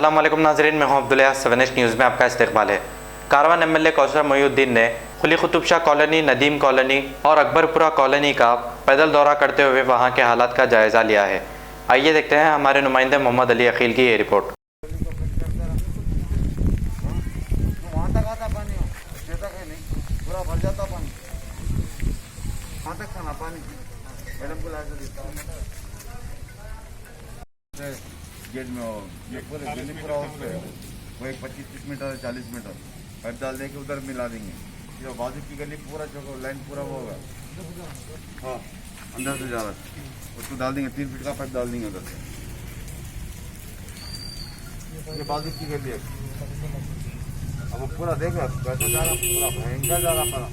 अस्सलाम वालेकुम नाज़रीन, मैं हूं अब्दुल्ला। 7H न्यूज़ में आपका इस्तकबाल है। कारवान MLA कौसर मोहिउद्दीन ने कुली कुतुब शाह कॉलोनी, नदीम कॉलोनी और अकबरपुरा कॉलोनी का पैदल दौरा करते हुए वहां के हालात का जायज़ा लिया है। आइए देखते हैं हमारे नुमाइंदे मोहम्मद अली अकील की ये रिपोर्ट। गेट में ये पूरे गली पूरा हाउस पे वो एक 25-30 मीटर 40 मीटर पाइप डाल देंगे, उधर मिला देंगे। जो बाजू की गली पूरा चौको लाइन पूरा वो होगा, हाँ अंदर से जा रहा है उसको डाल देंगे। 3 फीट का पाइप डाल देंगे उधर से। ये बाजू की गली है, अब वो पूरा देखा कैसा जा रहा, पूरा भयंकर जा रहा पूरा।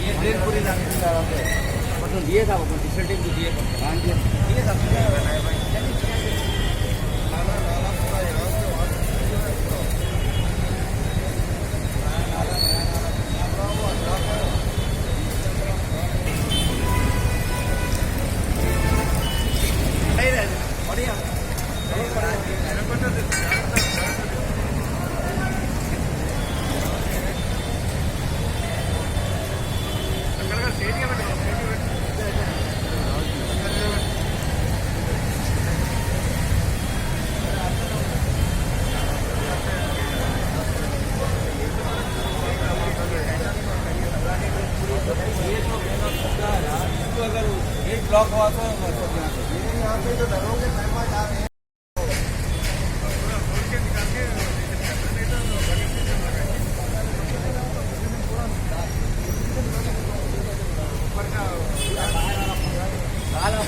ये ड्रेन पूरी मतलब दिए था वो टी-शर्ट भी दिए अगर एक ब्लॉक हुआ तो यहाँ पे जो दरों के मेहमान आ रहे हैं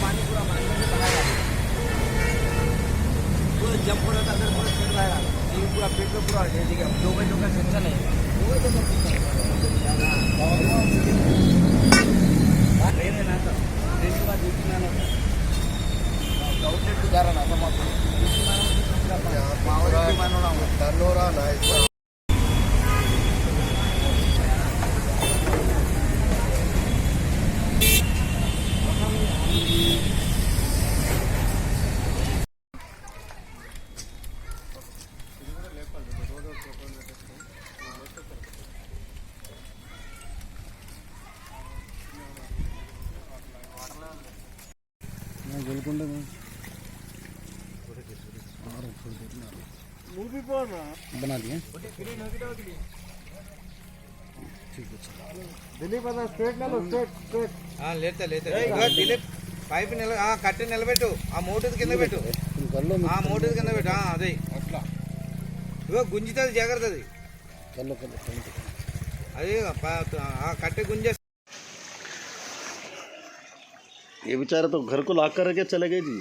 पानी पूरा जब पूरा अंदर पूरा चल रहा है, पूरा पेट में पूरा ठीक है। 2 बजे का सेक्शन है, गोलकुंड में मूवी बना दिए। ठीक है, दिलीप स्ट्रेट ना लो, स्ट्रेट लेते दिलीप పైప్ కట్టి నిలబెట్టు, ఆ మోటార్ కింద పెట్టు, ఆ మోటార్ కింద పెట్టు, అదే అట్లా ఇగో గుంజుతుంది, జాగ్రత్త అది అది కట్టి గుంజే। ये बेचारे तो घर को लाक कर के चले गए जी।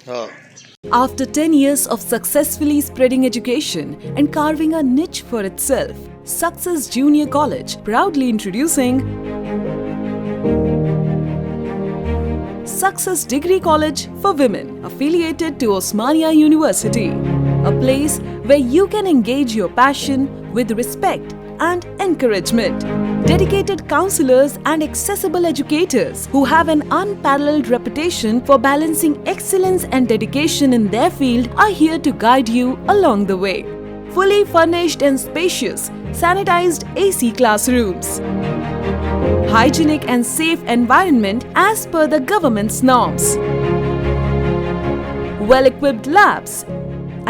हाँ। After 10 years of successfully spreading education and carving a niche for itself, Success Junior College proudly introducing Success Degree College for Women, affiliated to Osmania University, a place where you can engage your passion with respect and encouragement. Dedicated counselors and accessible educators who have an unparalleled reputation for balancing excellence and dedication in their field are here to guide you along the way. Fully furnished and spacious, sanitized AC classrooms, hygienic and safe environment as per the government's norms, well-equipped labs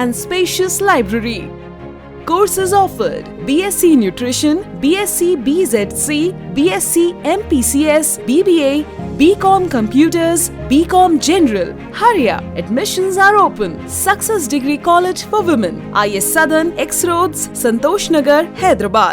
and spacious library. Courses offered: BSc Nutrition, BSc BZC, BSc MPCS, BBA, BCom Computers, BCom General. Hurry up! Admissions are open. Success Degree College for Women, IS Southern, X Roads, Santosh Nagar, Hyderabad.